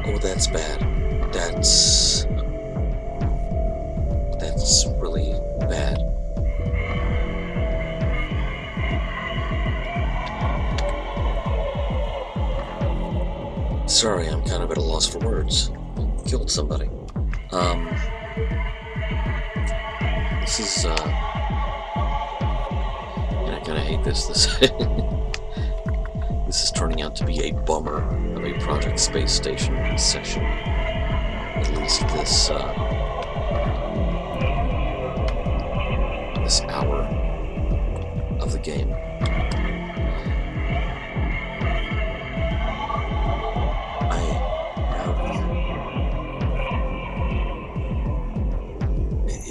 Oh, that's bad. That's really bad. Sorry, I'm kind of at a loss for words. Killed somebody. This is, I kinda hate this. This is turning out to be a bummer of a Project Space Station session. At least this, this hour of the game.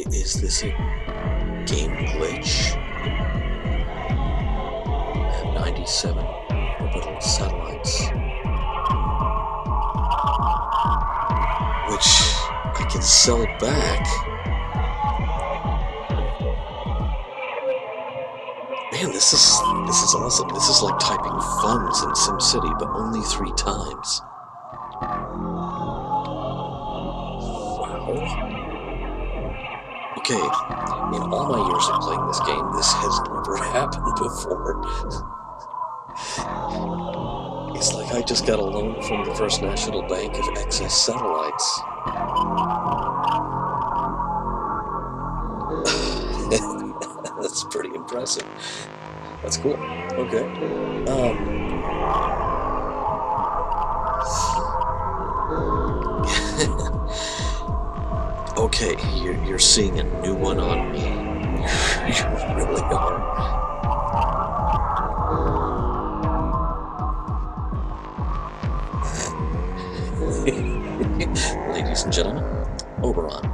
Is this a game glitch? I have 97 orbital satellites, which I can sell back. Man, this is awesome. This is like typing funds in SimCity, but only 3 times. Wow. Okay, in all my years of playing this game, this has never happened before. It's like I just got a loan from the First National Bank of excess satellites. That's pretty impressive. That's cool. Okay. Okay, you're seeing a new one on me. You really are. Ladies and gentlemen, Oberon.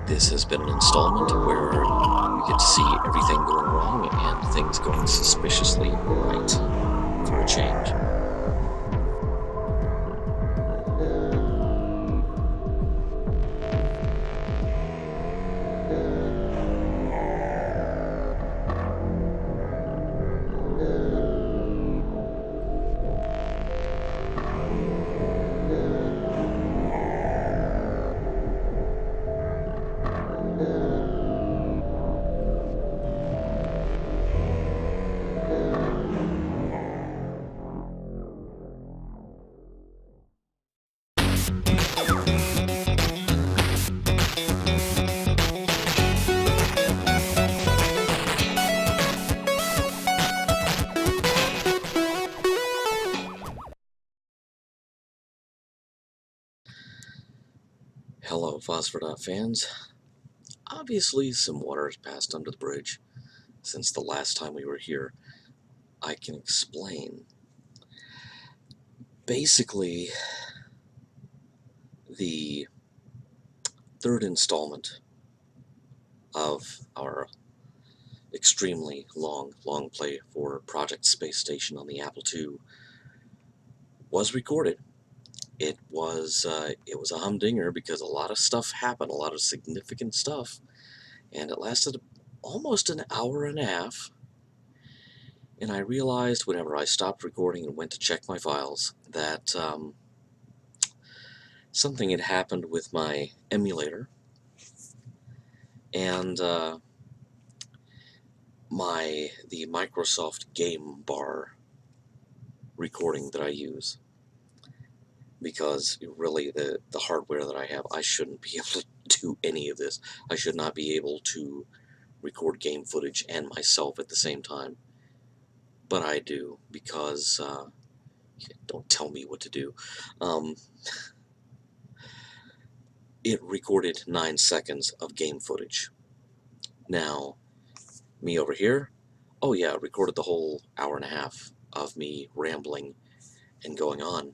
This has been an installment where you get to see everything going wrong and things going suspiciously right for a change. Hello, Phosphor Dot fans. Obviously, some water has passed under the bridge since the last time we were here. I can explain. Basically, the third installment of our extremely long play for Project Space Station on the Apple II was recorded. It was a humdinger because a lot of stuff happened, a lot of significant stuff, and it lasted almost an hour and a half. And I realized whenever I stopped recording and went to check my files that something had happened with my emulator and the Microsoft Game Bar recording that I use. Because really the hardware that I have, I shouldn't be able to do any of this. I should not be able to record game footage and myself at the same time. But I do, because don't tell me what to do. It recorded 9 seconds of game footage. Now, me over here, oh yeah, recorded the whole hour and a half of me rambling and going on,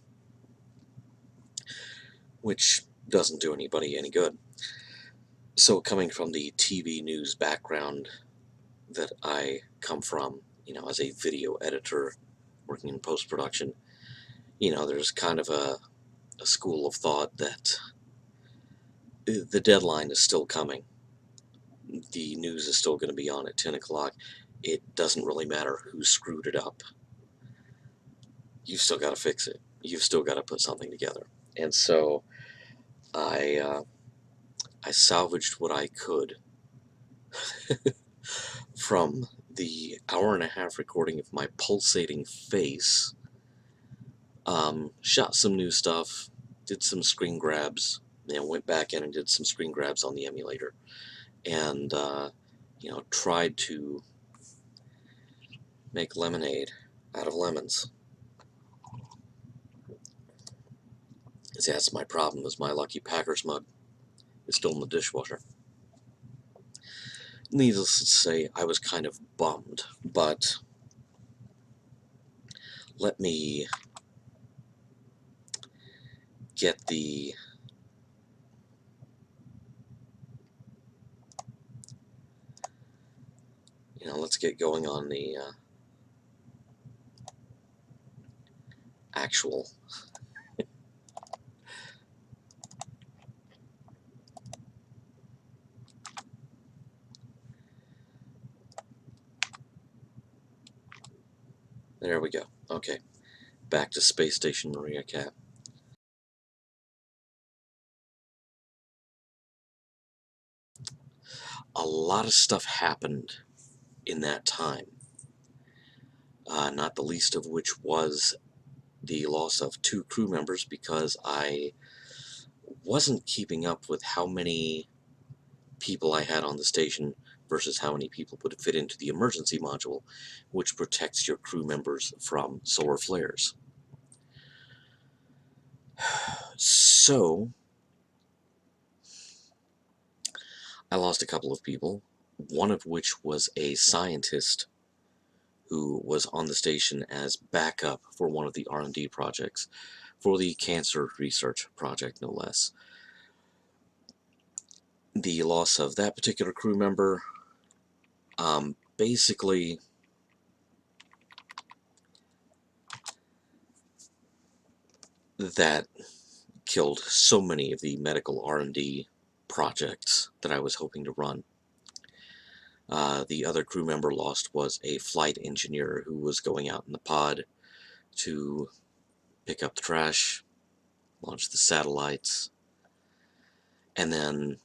which doesn't do anybody any good. So coming from the TV news background that I come from, you know, as a video editor working in post-production, you know, there's kind of a school of thought that the deadline is still coming. the news is still going to be on at 10 o'clock. It doesn't really matter who screwed it up. You've still got to fix it. You've still got to put something together. And so I salvaged what I could from the hour-and-a-half recording of my pulsating face. Shot some new stuff, did some screen grabs, and went back in and did some screen grabs on the emulator, and tried to make lemonade out of lemons. See, that's my problem, is my Lucky Packers mug is still in the dishwasher. Needless to say, I was kind of bummed, but let me get the let's get going on the actual there we go. Okay, back to Space Station Maria Cap. A lot of stuff happened in that time, not the least of which was the loss of 2 crew members, because I wasn't keeping up with how many people I had on the station versus how many people would fit into the emergency module, which protects your crew members from solar flares. So I lost a couple of people, one of which was a scientist who was on the station as backup for one of the R&D projects, for the cancer research project, no less. The loss of that particular crew member basically that killed so many of the medical R&D projects that I was hoping to run. The other crew member lost was a flight engineer who was going out in the pod to pick up the trash, launch the satellites, and then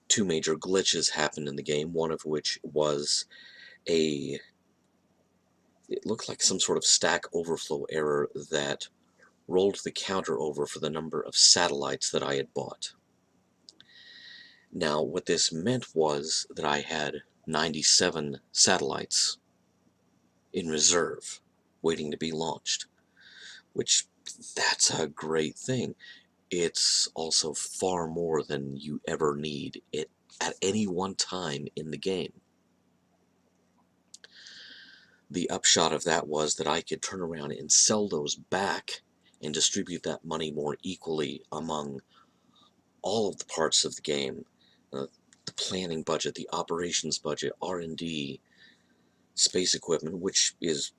2 major glitches happened in the game, one of which was it looked like some sort of Stack Overflow error that rolled the counter over for the number of satellites that I had bought. Now, what this meant was that I had 97 satellites in reserve, waiting to be launched, which, that's a great thing. It's also far more than you ever need at any one time in the game. The upshot of that was that I could turn around and sell those back and distribute that money more equally among all of the parts of the game. The planning budget, the operations budget, R&D, space equipment, which is,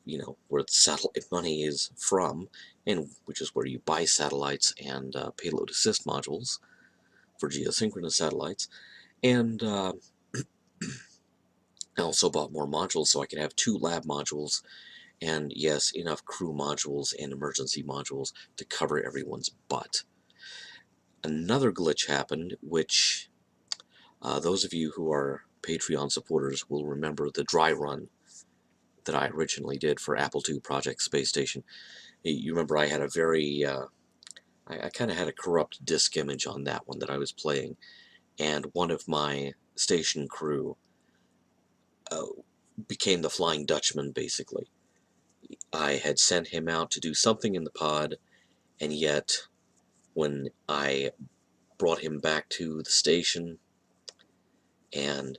where the satellite money is from, and which is where you buy satellites and payload assist modules for geosynchronous satellites. And I also bought more modules so I could have 2 lab modules, and yes, enough crew modules and emergency modules to cover everyone's butt. Another glitch happened, which those of you who are Patreon supporters will remember the dry run that I originally did for Apple II Project Space Station. You remember I had a very, I kind of had a corrupt disk image on that one that I was playing, and one of my station crew became the Flying Dutchman, basically. I had sent him out to do something in the pod, and yet when I brought him back to the station and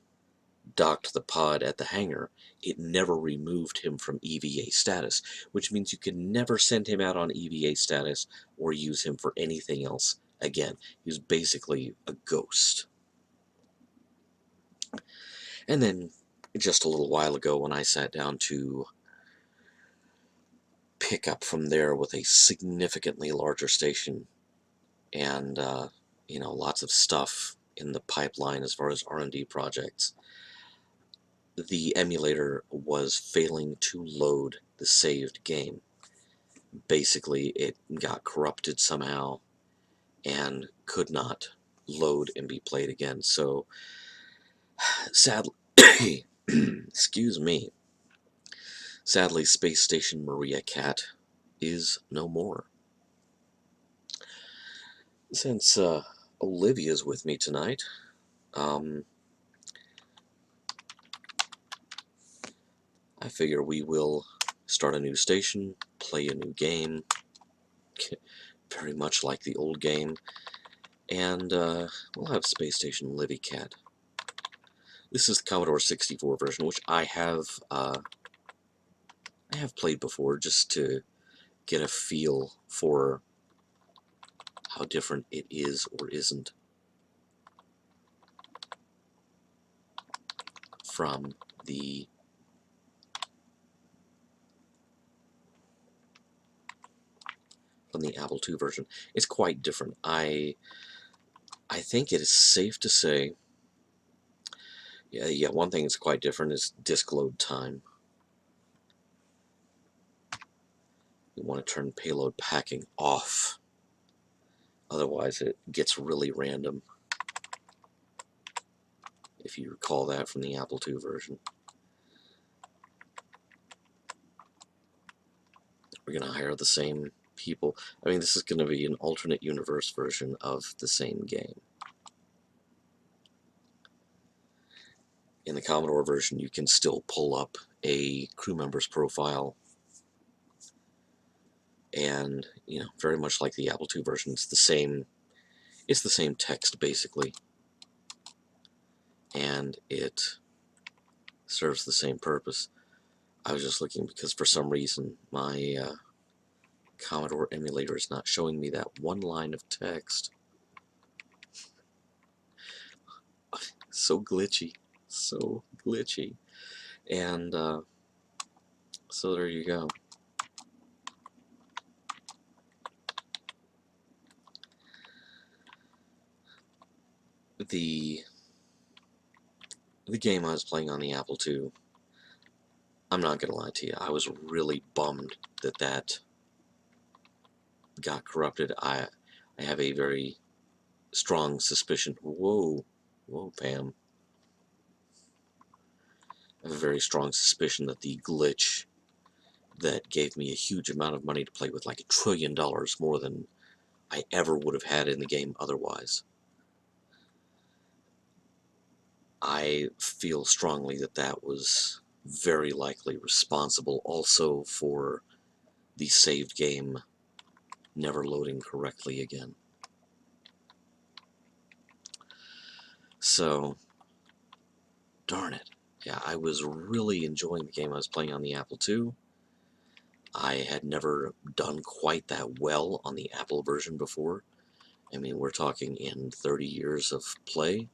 docked the pod at the hangar, it never removed him from EVA status, which means you can never send him out on EVA status or use him for anything else again. He was basically a ghost. And then, just a little while ago, when I sat down to pick up from there with a significantly larger station and, lots of stuff in the pipeline as far as R&D projects. The emulator was failing to load the saved game. Basically, it got corrupted somehow and could not load and be played again. So, sadly, excuse me, sadly, Space Station Maria Cat is no more. Since Olivia's with me tonight, I figure we will start a new station, play a new game, very much like the old game, and we'll have Space Station Livy Cat. This is the Commodore 64 version, which I have played before just to get a feel for how different it is or isn't from the Apple II version. It's quite different. I think it is safe to say, yeah, one thing that's quite different is disk load time. You want to turn payload packing off. Otherwise, it gets really random. If you recall that from the Apple II version. We're going to hire the same people. I mean, this is going to be an alternate universe version of the same game. In the Commodore version, you can still pull up a crew member's profile, and very much like the Apple II version, it's the same text basically, and it serves the same purpose. I was just looking because for some reason my Commodore emulator is not showing me that one line of text. So glitchy, so glitchy. And so there you go. The game I was playing on the Apple II, I'm not gonna lie to you, I was really bummed that got corrupted. I have a very strong suspicion. Whoa, Pam. I have a very strong suspicion that the glitch that gave me a huge amount of money to play with, like $1 trillion more than I ever would have had in the game otherwise. I feel strongly that was very likely responsible also for the saved game never loading correctly again. So, darn it. Yeah, I was really enjoying the game I was playing on the Apple II. I had never done quite that well on the Apple version before. I mean, we're talking in 30 years of play.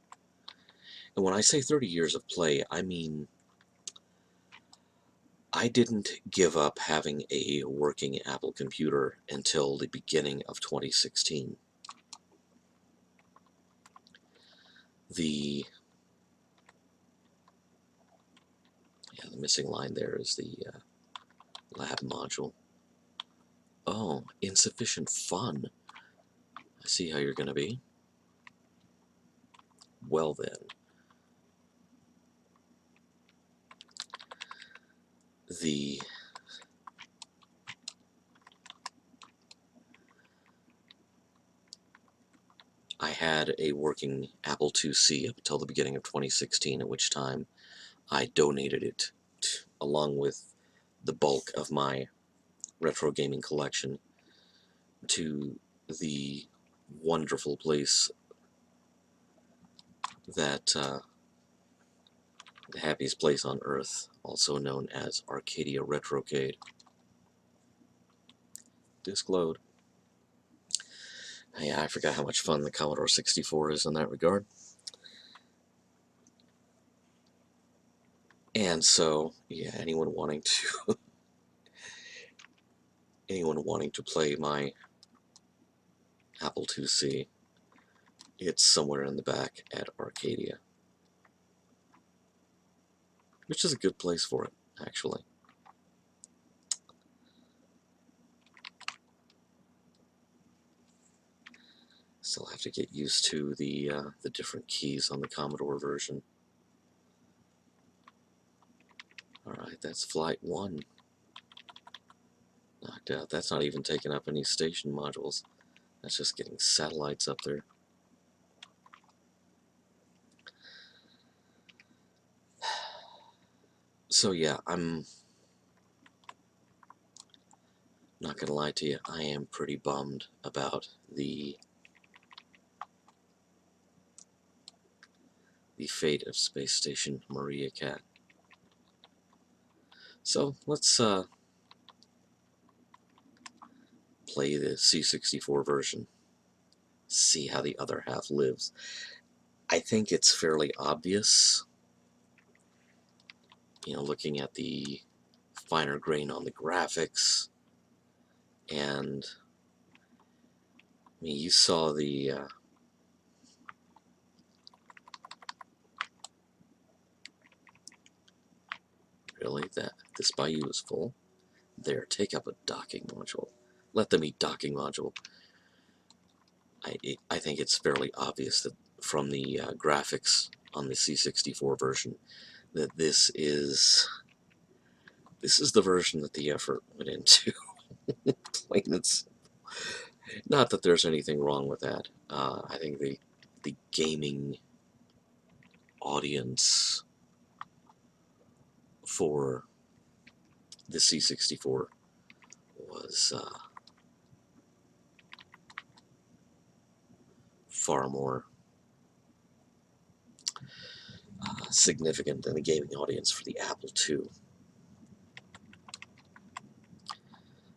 And when I say 30 years of play, I mean I didn't give up having a working Apple computer until the beginning of 2016. The missing line there is the lab module. Oh, insufficient fun. I see how you're going to be. Well then. I had a working Apple IIc up until the beginning of 2016, at which time I donated it, along with the bulk of my retro gaming collection, to the wonderful place that the happiest place on earth, also known as Arcadia Retrocade. Disk load. Yeah, I forgot how much fun the Commodore 64 is in that regard. And so, yeah, anyone wanting to play my Apple IIc, It's somewhere in the back at Arcadia, which is a good place for it, actually. Still have to get used to the different keys on the Commodore version. Alright, that's flight 1. Knocked out. That's not even taking up any station modules. That's just getting satellites up there. So yeah, I'm not gonna lie to you, I am pretty bummed about the fate of Space Station Maria Cat. So let's play the C64 version, see how the other half lives. I think it's fairly obvious, you know, looking at the finer grain on the graphics, and I mean, you saw the really, that this bayou is full. There, take up a docking module. Let them eat docking module. I think it's fairly obvious that from the graphics on the C64 version that this is the version that the effort went into. Plain and simple. Not that there's anything wrong with that. I think the gaming audience for the C64 was far more significant than the gaming audience for the Apple II.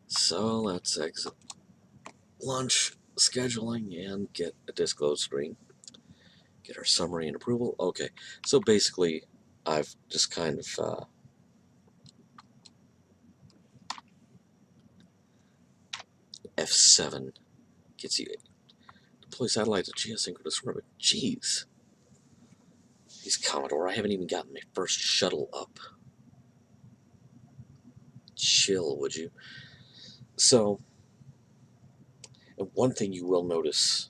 So let's exit launch scheduling and get a disk load screen. Get our summary and approval. Okay, so basically I've just kind of F7 gets you deploy satellite to geosynchronous orbit. Jeez. These Commodore, I haven't even gotten my first shuttle up. Chill, would you? So, one thing you will notice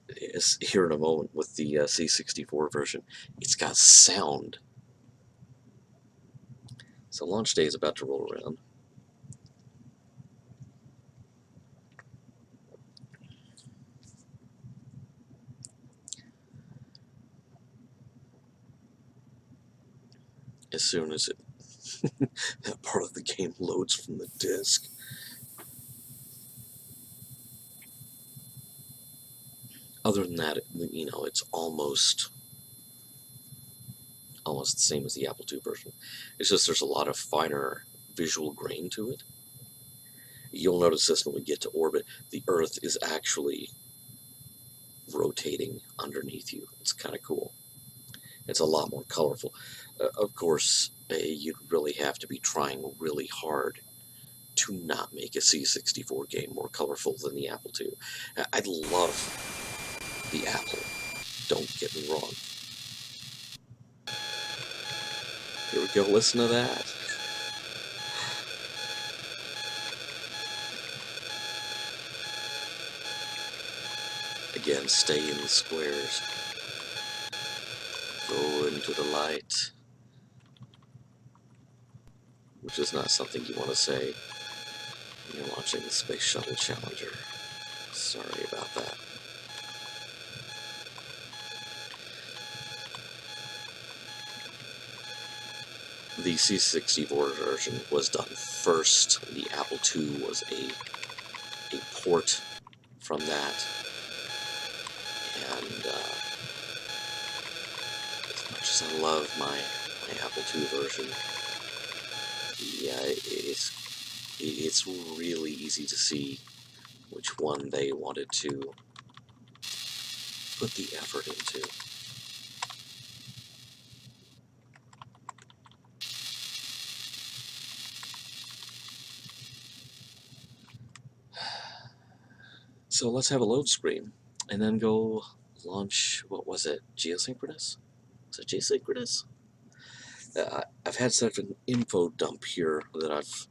is here in a moment with the C64 version, it's got sound. So launch day is about to roll around. As soon as that part of the game loads from the disk. Other than that, you know, it's almost the same as the Apple II version. It's just there's a lot of finer visual grain to it. You'll notice this when we get to orbit. The Earth is actually rotating underneath you. It's kind of cool. It's a lot more colorful. Of course, you'd really have to be trying really hard to not make a C64 game more colorful than the Apple II. I love the Apple, don't get me wrong. Here we go, listen to that. Again, stay in the squares. Go into the light. Which is not something you want to say when you're launching the Space Shuttle Challenger. Sorry about that. The C64 version was done first. The Apple II was a port from that. And as much as I love my Apple II version, yeah, it's really easy to see which one they wanted to put the effort into. So let's have a load screen. and then go launch, what was it, geosynchronous? Was it geosynchronous? I've had such an info dump here that I've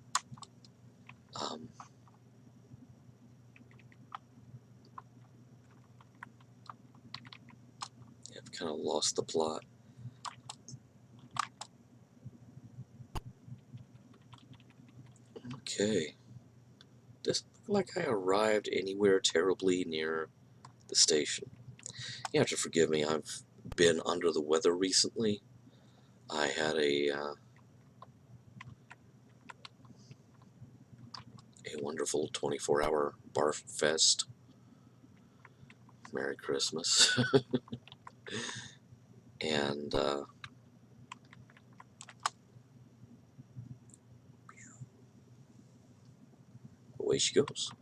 kind of lost the plot. Okay. Doesn't look like I arrived anywhere terribly near the station. You have to forgive me, I've been under the weather recently. I had a wonderful 24-hour barf fest. Merry Christmas. And away she goes.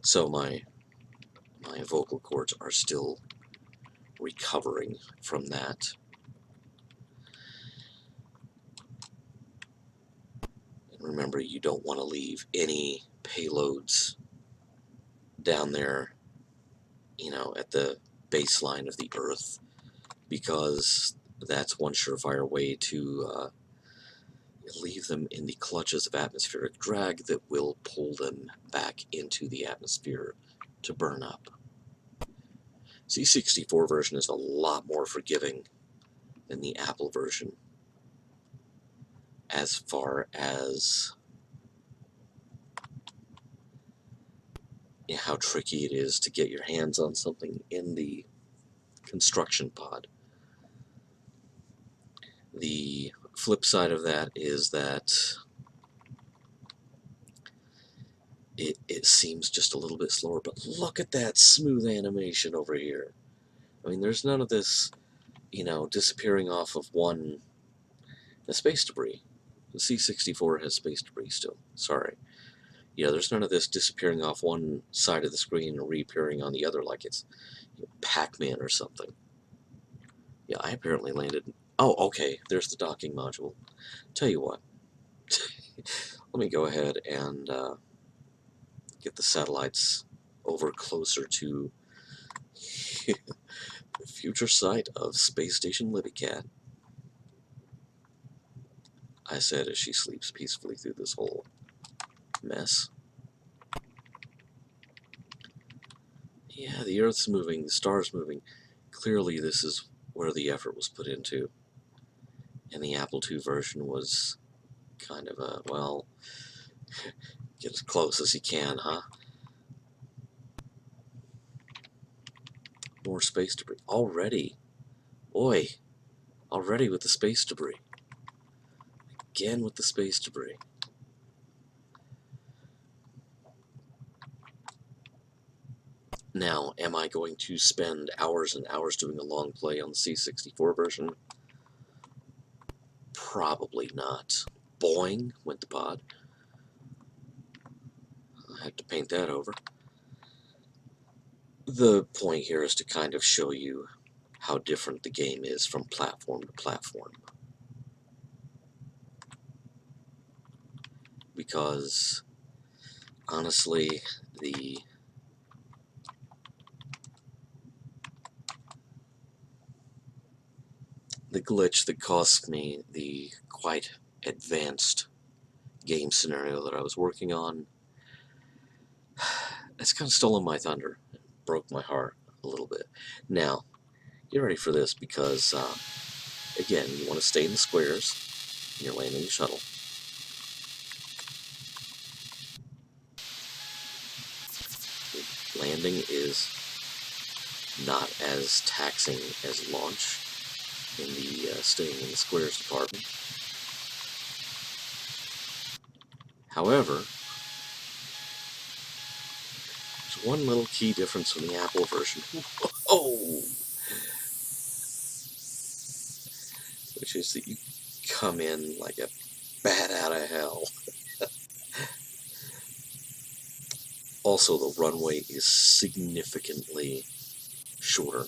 So my vocal cords are still recovering from that. And remember, you don't want to leave any payloads down there, you know, at the baseline of the Earth, because that's one surefire way to leave them in the clutches of atmospheric drag that will pull them back into the atmosphere to burn up. C64 version is a lot more forgiving than the Apple version as far as how tricky it is to get your hands on something in the construction pod. The flip side of that is that it seems just a little bit slower, but look at that smooth animation over here. I mean, there's none of this, you know, disappearing off of the space debris. The C64 has space debris still, sorry. Yeah, there's none of this disappearing off one side of the screen and reappearing on the other like it's, you know, Pac-Man or something. Yeah, I apparently landed... Oh, okay, there's the docking module. Tell you what, let me go ahead and get the satellites over closer to the future site of Space Station Libbycat. I said as she sleeps peacefully through this whole mess. Yeah, the Earth's moving, the star's moving. Clearly this is where the effort was put into. And the Apple II version was kind of a, well, get as close as you can, huh? More space debris. Already. Boy, already with the space debris. Again with the space debris. Now, am I going to spend hours and hours doing a long play on the C64 version? Probably not. Boing, went the pod. I have to paint that over. The point here is to kind of show you how different the game is from platform to platform. Because, honestly, the glitch that cost me the quite advanced game scenario that I was working on, it's kind of stolen my thunder. It broke my heart a little bit. Now, get ready for this because, again, you want to stay in the squares when you're landing the shuttle. Landing is not as taxing as launch in the staying in the squares department. However, there's one little key difference from the Apple version. Whoa! Which is that you come in like a bat out of hell. Also, the runway is significantly shorter.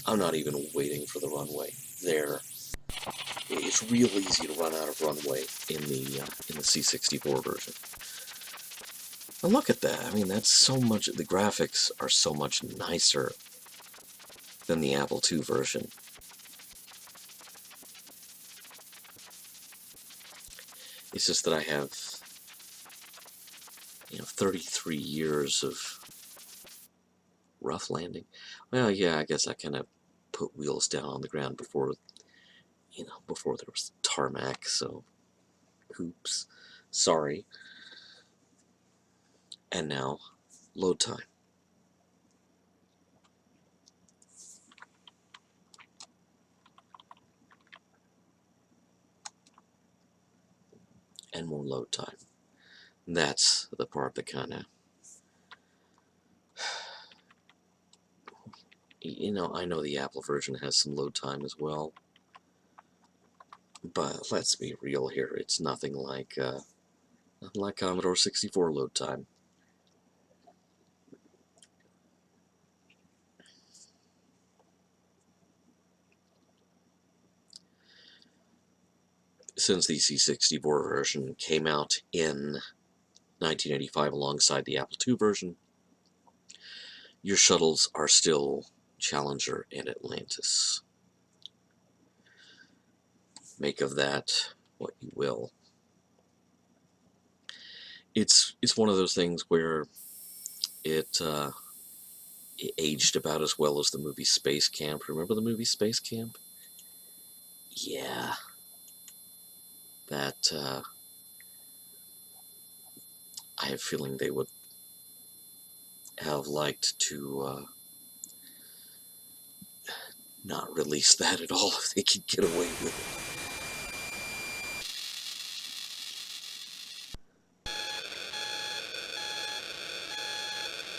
I'm not even waiting for the runway. It's real easy to run out of runway in the C64 version. And look at that. I mean, that's so much. The graphics are so much nicer than the Apple II version. It's just that I have, 33 years of rough landing. Well, yeah, I guess I kind of put wheels down on the ground before, before there was tarmac, so oops, sorry. And now, load time. And more load time. That's the part that kind of, I know the Apple version has some load time as well, but let's be real here. It's nothing like Commodore 64 load time. Since the C64 version came out in 1985 alongside the Apple II version, your shuttles are still Challenger and Atlantis. Make of that what you will. It's one of those things where it aged about as well as the movie Space Camp. Remember the movie Space Camp? Yeah. That, I have a feeling they would have liked to not release that at all if they could get away with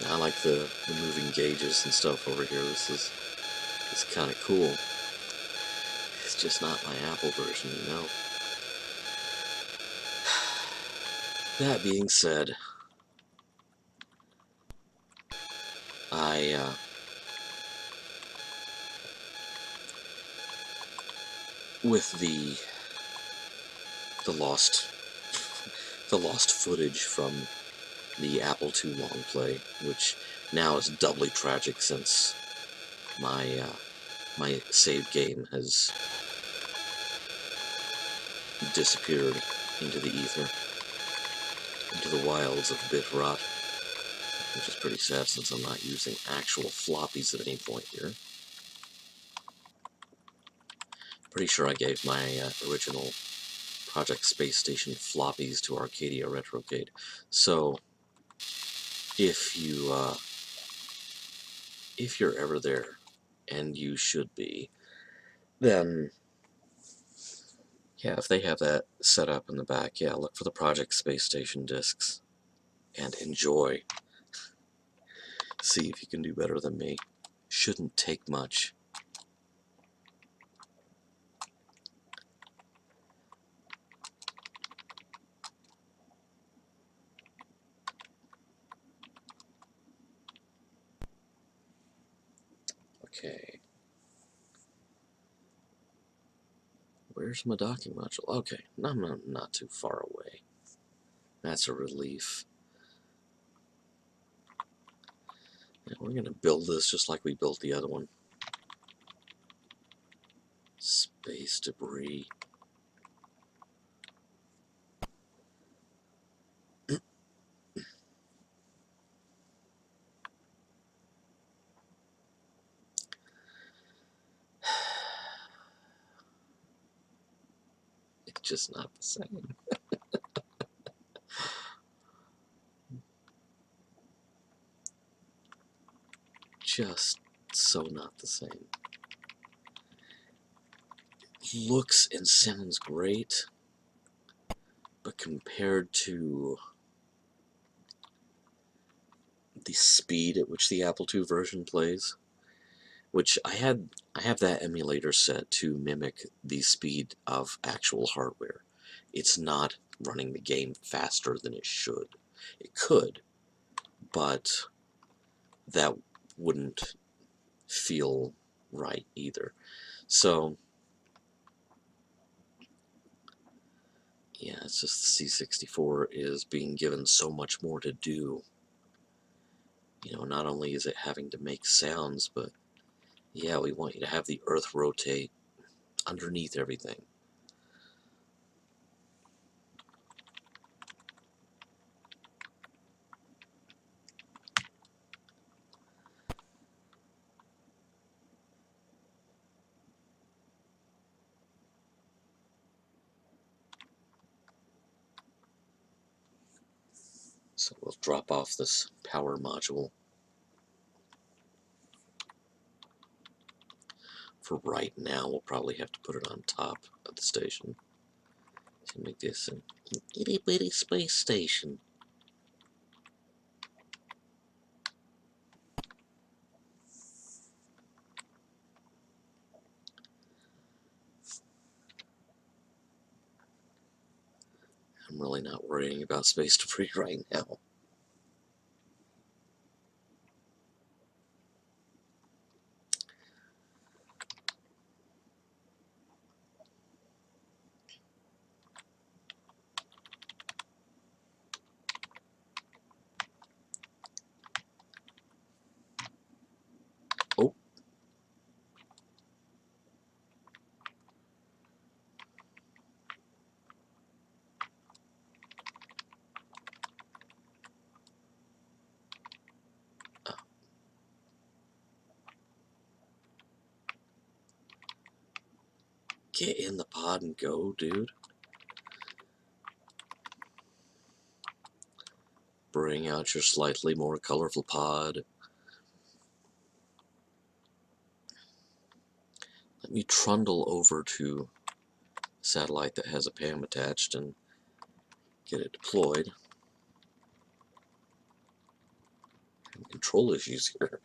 it. I like the moving gauges and stuff over here. This is kind of cool. It's just not my Apple version, That being said, I with the lost footage from the Apple II long play, which now is doubly tragic since my my saved game has disappeared into the ether, into the wilds of bit rot, which is pretty sad since I'm not using actual floppies at any point here. Pretty sure I gave my original Project Space Station floppies to Arcadia Retrocade. So if you're ever there, and you should be, then yeah, if they have that set up in the back, yeah, look for the Project Space Station discs and enjoy. See if you can do better than me. Shouldn't take much. Okay. Where's my docking module? Okay, I'm not too far away. That's a relief. And we're going to build this just like we built the other one. Space debris. It's just not the same. Just so not the same. Looks and sounds great, but compared to the speed at which the Apple II version plays, which I have that emulator set to mimic the speed of actual hardware. It's not running the game faster than it should. It could, but that wouldn't feel right either. So yeah, it's just the C64 is being given so much more to do. You know, not only is it having to make sounds, but yeah, we want you to have the Earth rotate underneath everything. So we'll drop off this power module for right now. We'll probably have to put it on top of the station to make this an itty bitty space station. I'm really not worrying about space debris right now. Oh, get in the pod and go, dude. Bring out your slightly more colorful pod. Let me trundle over to a satellite that has a PAM attached and get it deployed. Control issues here.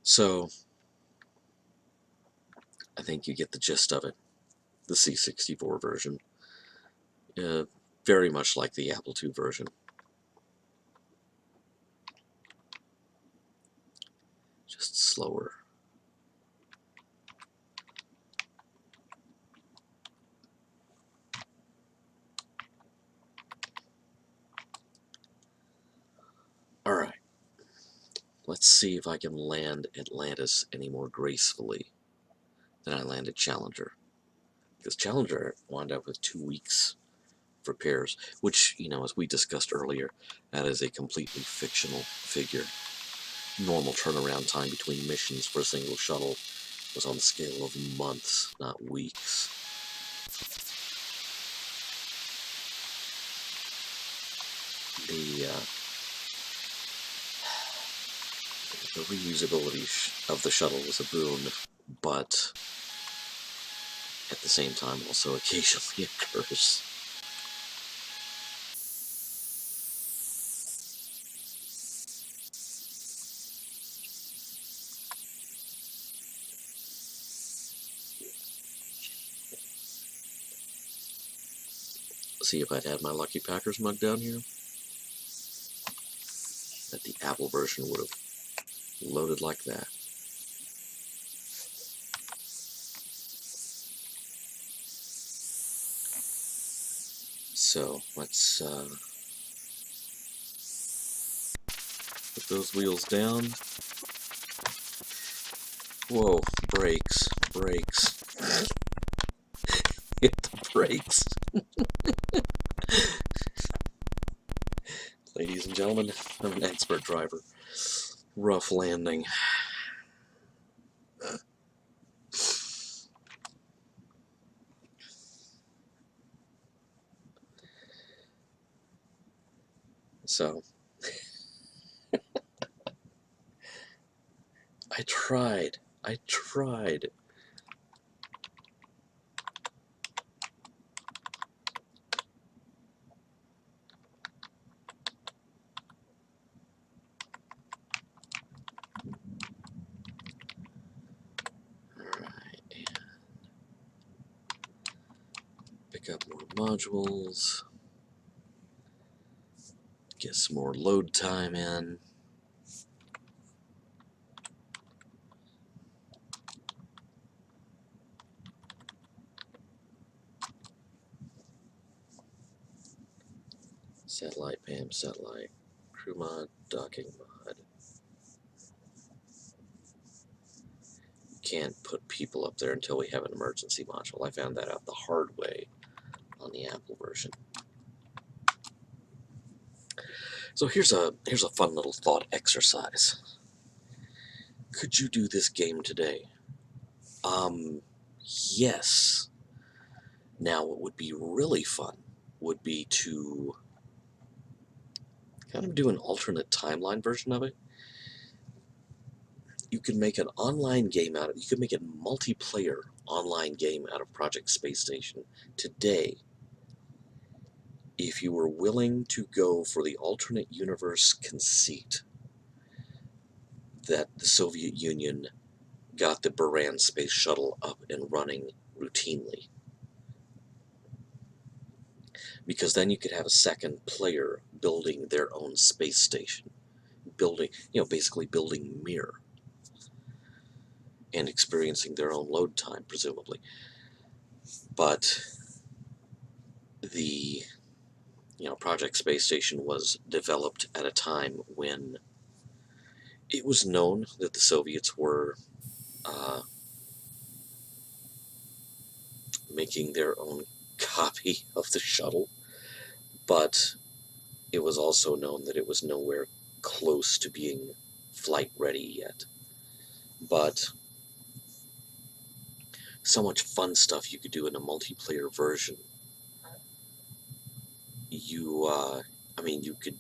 So, I think you get the gist of it. The C64 version. Very much like the Apple II version. Just slower. Alright. Let's see if I can land Atlantis any more gracefully than I landed Challenger. Because Challenger wound up with 2 weeks for repairs, which, you know, as we discussed earlier, that is a completely fictional figure. Normal turnaround time between missions for a single shuttle was on the scale of months, not weeks. The reusability of the shuttle was a boon, but at the same time also occasionally a curse. See if I'd had my Lucky Packers mug down here, that the Apple version would have loaded like that. So let's put those wheels down. Whoa, brakes, brakes. Hit the brakes. Ladies and gentlemen, I'm an expert driver. Rough landing. So, I tried. up more modules. Get some more load time in. Satellite, PAM, satellite, crew mod, docking mod. Can't put people up there until we have an emergency module. I found that out the hard way on the Apple version. So here's a fun little thought exercise. Could you do this game today? Yes. Now, what would be really fun would be to kind of do an alternate timeline version of it. You could make an online game out of it. You could make a multiplayer online game out of Project Space Station today if you were willing to go for the alternate universe conceit that the Soviet Union got the Buran space shuttle up and running routinely. Because then you could have a second player building their own space station, basically building Mir and experiencing their own load time, presumably. But the Project Space Station was developed at a time when it was known that the Soviets were making their own copy of the shuttle, but it was also known that it was nowhere close to being flight ready yet. But so much fun stuff you could do in a multiplayer version. You could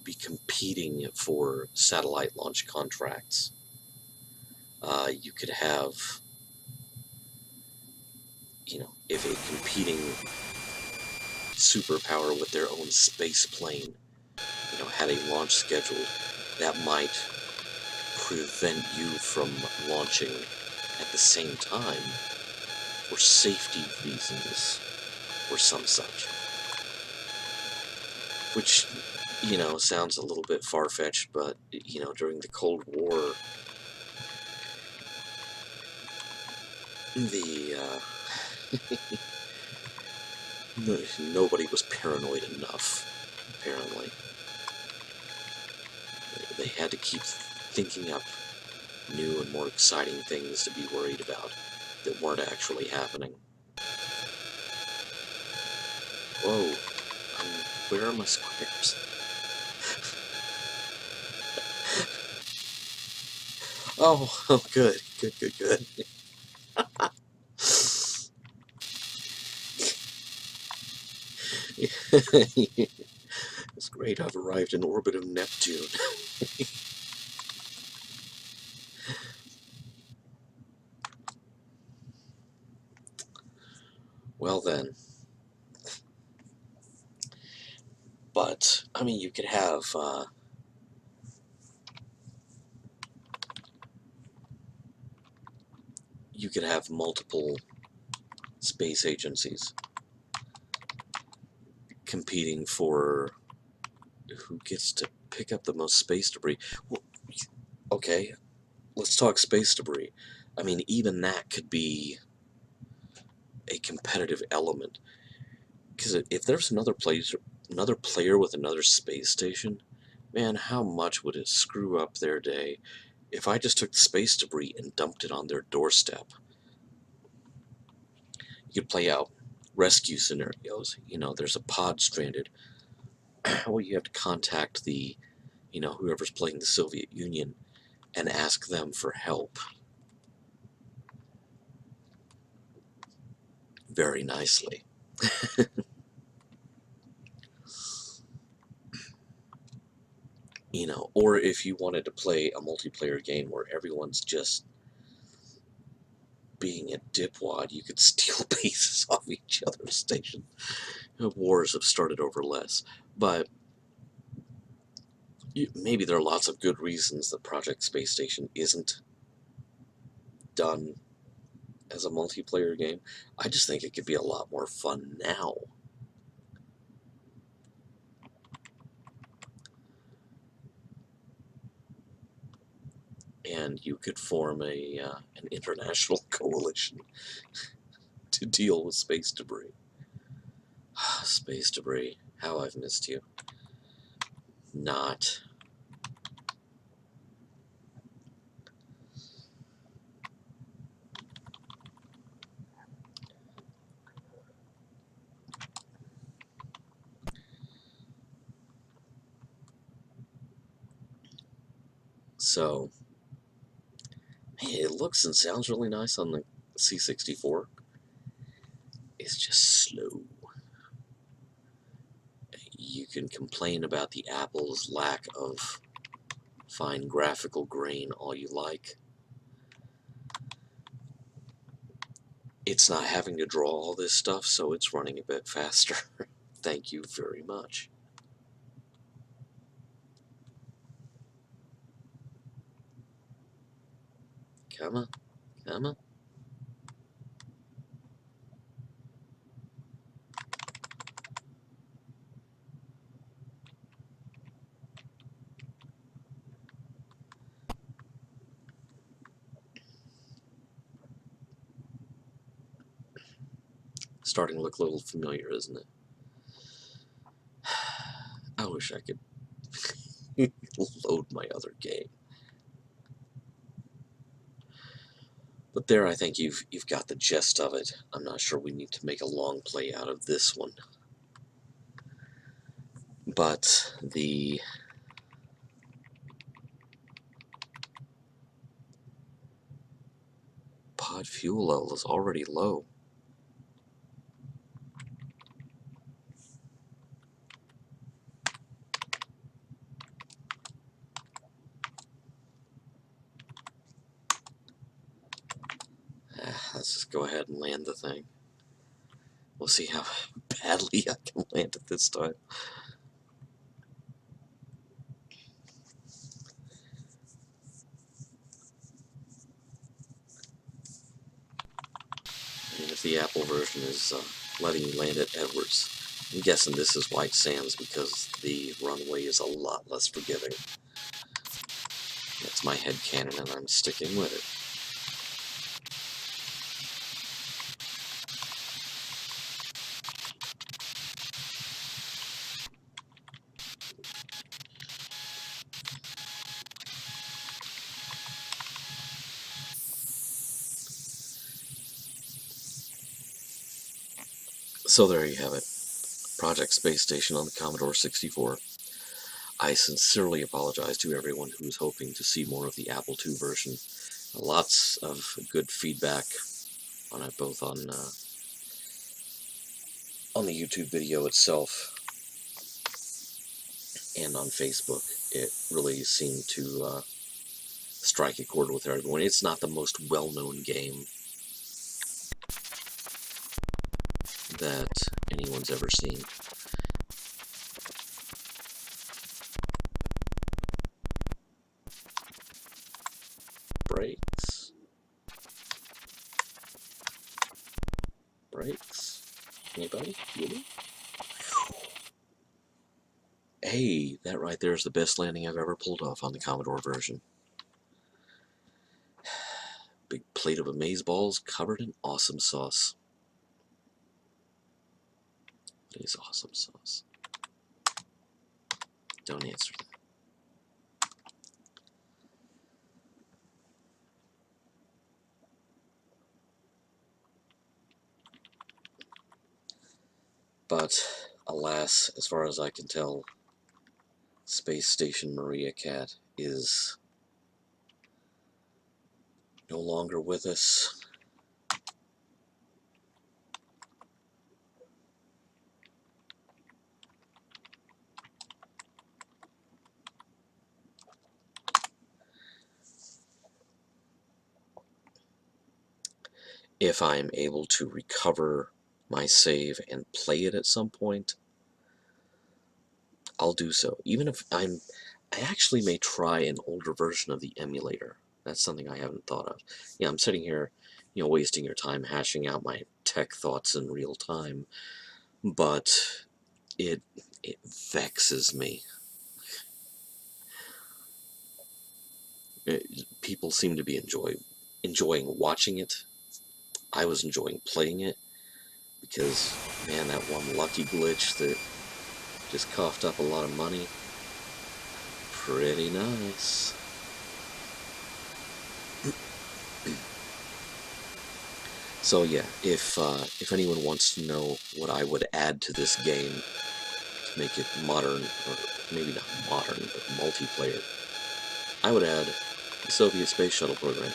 be competing for satellite launch contracts. You could have, if a competing superpower with their own space plane, had a launch scheduled, that might prevent you from launching at the same time for safety reasons or some such. Which, sounds a little bit far-fetched, but, during the Cold War, nobody was paranoid enough, apparently. They had to keep thinking up new and more exciting things to be worried about that weren't actually happening. Whoa, where are my squares? Oh, good. It's great, I've arrived in orbit of Neptune. Well then. But, you could have, multiple space agencies competing for who gets to pick up the most space debris. Well, okay, let's talk space debris. Even that could be a competitive element. Because if there's another player with another space station, man, how much would it screw up their day if I just took the space debris and dumped it on their doorstep? You could play out rescue scenarios. There's a pod stranded. Well, you have to contact the, whoever's playing the Soviet Union and ask them for help. Very nicely. Or if you wanted to play a multiplayer game where everyone's just being a dipwad, you could steal pieces off each other's station. Wars have started over less, but maybe there are lots of good reasons that Project Space Station isn't done as a multiplayer game. I just think it could be a lot more fun now. And you could form an international coalition to deal with space debris. Space debris. How I've missed you. Not. So, hey, it looks and sounds really nice on the C64. It's just slow. You can complain about the Apple's lack of fine graphical grain all you like. It's not having to draw all this stuff, so it's running a bit faster. Thank you very much. Come on, come on. Starting to look a little familiar, isn't it? I wish I could load my other game. But there, I think you've got the gist of it. I'm not sure we need to make a long play out of this one. But the pod fuel level is already low. Let's just go ahead and land the thing. We'll see how badly I can land it this time. And if the Apple version is letting you land it Edwards, I'm guessing this is White Sands because the runway is a lot less forgiving. That's my headcanon, and I'm sticking with it. So there you have it. Project Space Station on the Commodore 64. I sincerely apologize to everyone who was hoping to see more of the Apple II version. Lots of good feedback on it, both on the YouTube video itself and on Facebook. It really seemed to strike a chord with everyone. It's not the most well-known game that anyone's ever seen. Brakes. Brakes. Anybody? Really? Hey, that right there is the best landing I've ever pulled off on the Commodore version. Big plate of amazeballs covered in awesome sauce. What is awesome sauce? Don't answer that. But, alas, as far as I can tell, Space Station Maria Cat is no longer with us. If I'm able to recover my save and play it at some point, I'll do so. Even if I actually may try an older version of the emulator. That's something I haven't thought of. Yeah, I'm sitting here wasting your time hashing out my tech thoughts in real time, but it vexes me. People seem to be enjoying watching it. I was enjoying playing it because, man, that one lucky glitch that just coughed up a lot of money, pretty nice. So yeah, if anyone wants to know what I would add to this game to make it modern, or maybe not modern, but multiplayer, I would add the Soviet space shuttle program.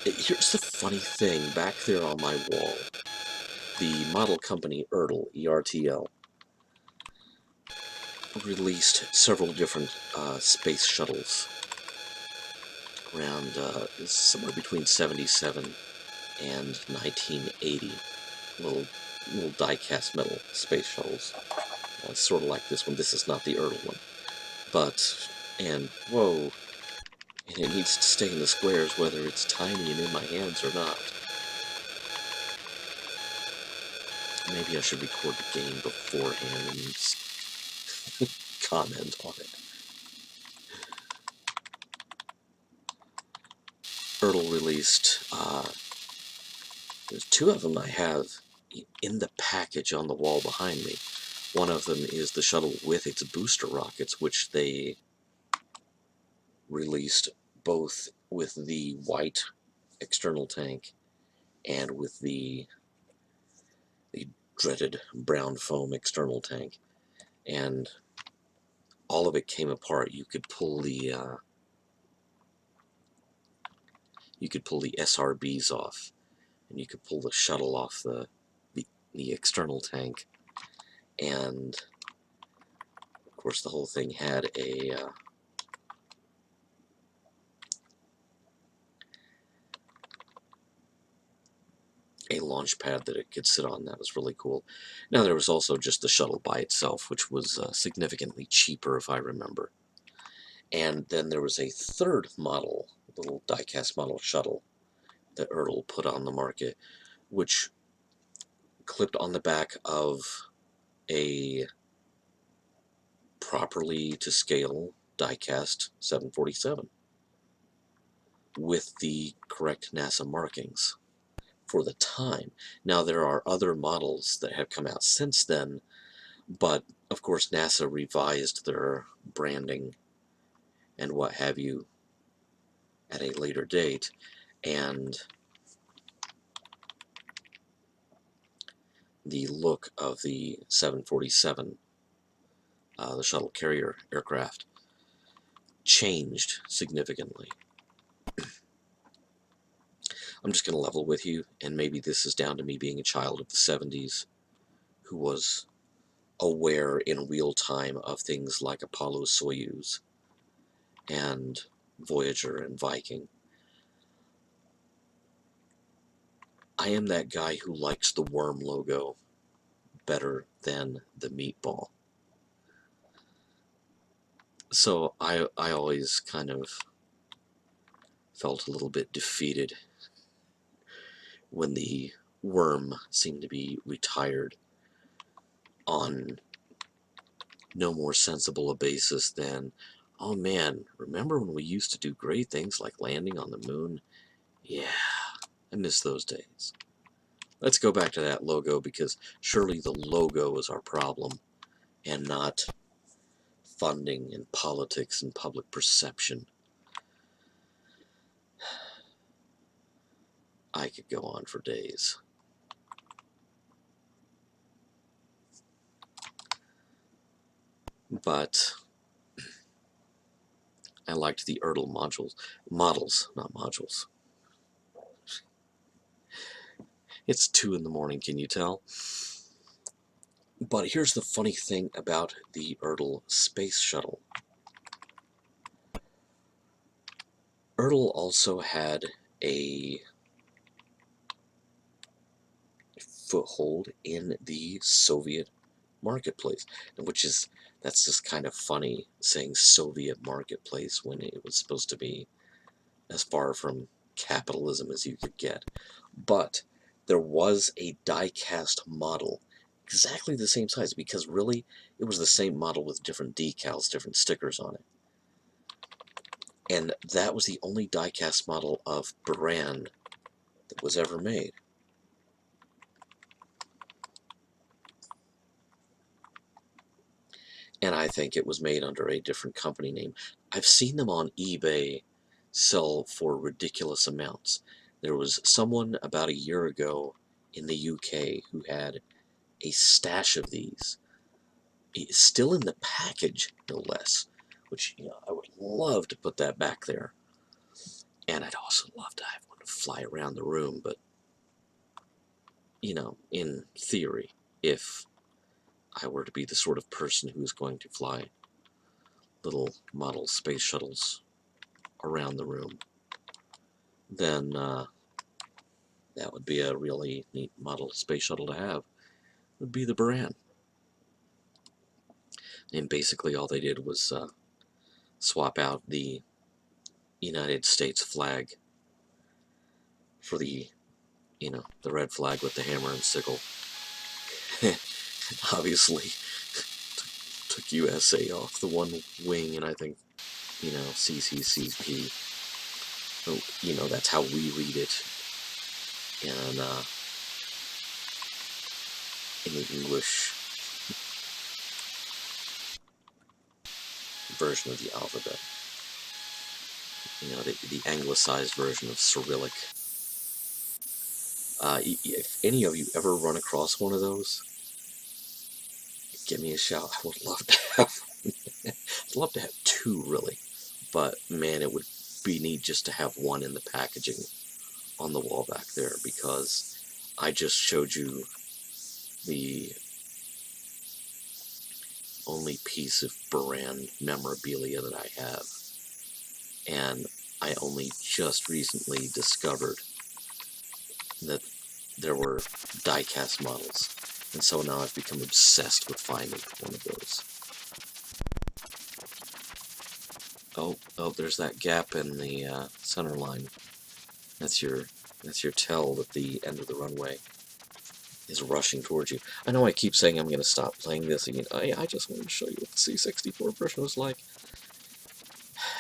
Here's the funny thing, back there on my wall, the model company ERTL, E-R-T-L, released several different space shuttles around somewhere between 77 and 1980. Little die-cast metal space shuttles. Sort of like this one. This is not the ERTL one. But, and, whoa, and it needs to stay in the squares whether it's tiny and in my hands or not. Maybe I should record the game beforehand and comment on it. ERTL released, there's two of them I have in the package on the wall behind me. One of them is the shuttle with its booster rockets, which they released both with the white external tank and with the dreaded brown foam external tank. And all of it came apart. You could pull the SRBs off, and you could pull the shuttle off the external tank, and of course the whole thing had a launch pad that it could sit on. That was really cool. Now there was also just the shuttle by itself, which was significantly cheaper if I remember. And then there was a third model, little die-cast model shuttle that ERTL put on the market, which clipped on the back of a properly to scale die-cast 747 with the correct NASA markings for the time. Now there are other models that have come out since then, but of course NASA revised their branding and what have you at a later date, and the look of the 747, the shuttle carrier aircraft, changed significantly. I'm just going to level with you, and maybe this is down to me being a child of the 70s who was aware in real time of things like Apollo, Soyuz, and Voyager and Viking. I am that guy who likes the worm logo better than the meatball. So I always kind of felt a little bit defeated when the worm seemed to be retired on no more sensible a basis than, oh man, remember when we used to do great things like landing on the moon? Yeah, I miss those days. Let's go back to that logo, because surely the logo is our problem and not funding and politics and public perception. I could go on for days. But I liked the ERTL models, not modules. It's 2 in the morning, can you tell? But here's the funny thing about the ERTL space shuttle. ERTL also had a foothold in the Soviet marketplace, that's just kind of funny saying Soviet marketplace when it was supposed to be as far from capitalism as you could get. But there was a die-cast model, exactly the same size, because really, it was the same model with different decals, different stickers on it. And that was the only die-cast model of Baran that was ever made. And I think it was made under a different company name. I've seen them on eBay sell for ridiculous amounts. There was someone about a year ago in the UK who had a stash of these. It's still in the package, no less, which, you know, I would love to put that back there. And I'd also love to have one to fly around the room, but, you know, in theory, if I were to be the sort of person who's going to fly little model space shuttles around the room, then that would be a really neat model space shuttle to have. Would be the Baran. And basically all they did was swap out the United States flag for the, you know, the red flag with the hammer and sickle. Obviously took USA off the one wing, and I think, you know, CCCP. So, you know, that's how we read it in the English version of the alphabet. You know, the anglicized version of Cyrillic. If any of you ever run across one of those, give me a shout. I would love to have I'd love to have two, really. But, man, it would be neat just to have one in the packaging on the wall back there, because I just showed you the only piece of Baran memorabilia that I have. And I only just recently discovered that there were die-cast models. And so now I've become obsessed with finding one of those. Oh, there's that gap in the center line. That's your tell that the end of the runway is rushing towards you. I know I keep saying I'm going to stop playing this again. I just wanted to show you what the C-64 version was like.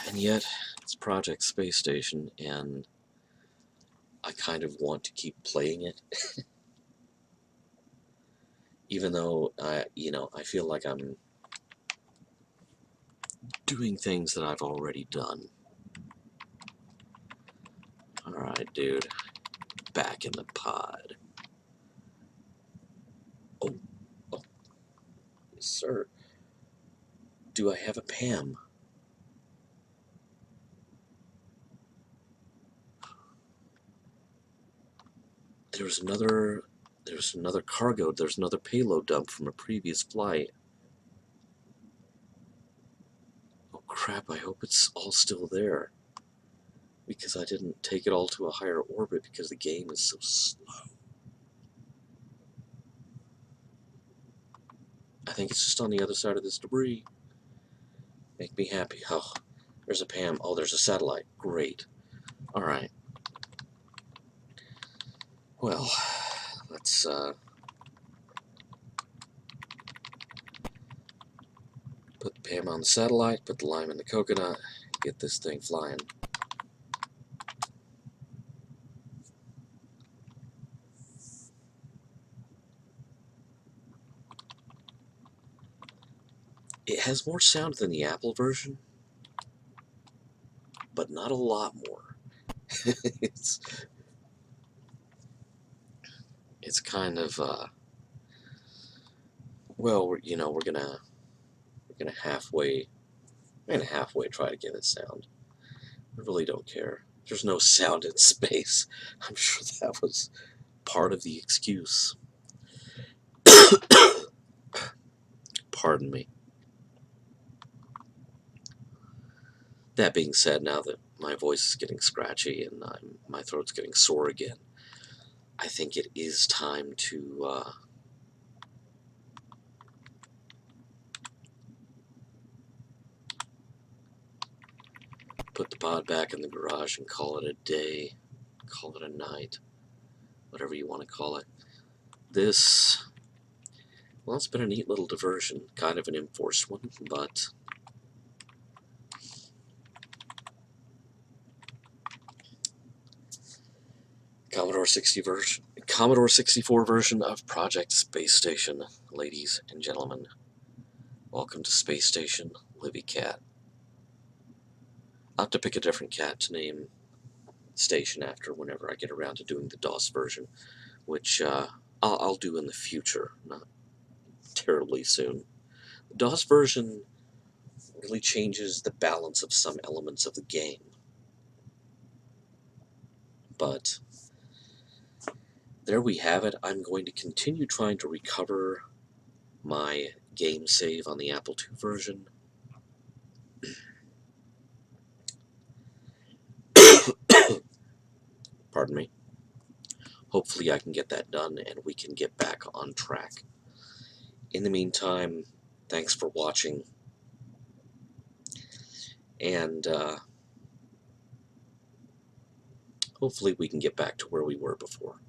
And yet, it's Project Space Station, and I kind of want to keep playing it. Even though, you know, I feel like I'm doing things that I've already done. Alright, dude. Back in the pod. Oh. Yes, sir. Do I have a Pam? There's another cargo, there's another payload dump from a previous flight. Oh crap, I hope it's all still there. Because I didn't take it all to a higher orbit because the game is so slow. I think it's just on the other side of this debris. Make me happy. Oh, there's a Pam. Oh, there's a satellite. Great. Alright. Well, let's put the Pam on the satellite, put the lime in the coconut, get this thing flying. It has more sound than the Apple version, but not a lot more. It's kind of well, we're gonna halfway try to get it sound. I really don't care. There's no sound in space. I'm sure that was part of the excuse. Pardon me. That being said, now that my voice is getting scratchy and my throat's getting sore again, I think it is time to put the pod back in the garage and call it a day. call it a night, whatever you want to call it. This, well, it's been a neat little diversion, kind of an enforced one, but Commodore 64 version of Project Space Station, ladies and gentlemen. Welcome to Space Station, Libby Cat. I'll have to pick a different cat to name Station after whenever I get around to doing the DOS version, which I'll do in the future, not terribly soon. The DOS version really changes the balance of some elements of the game, but there we have it. I'm going to continue trying to recover my game save on the Apple II version. Pardon me. Hopefully I can get that done and we can get back on track. In the meantime, thanks for watching, and hopefully we can get back to where we were before.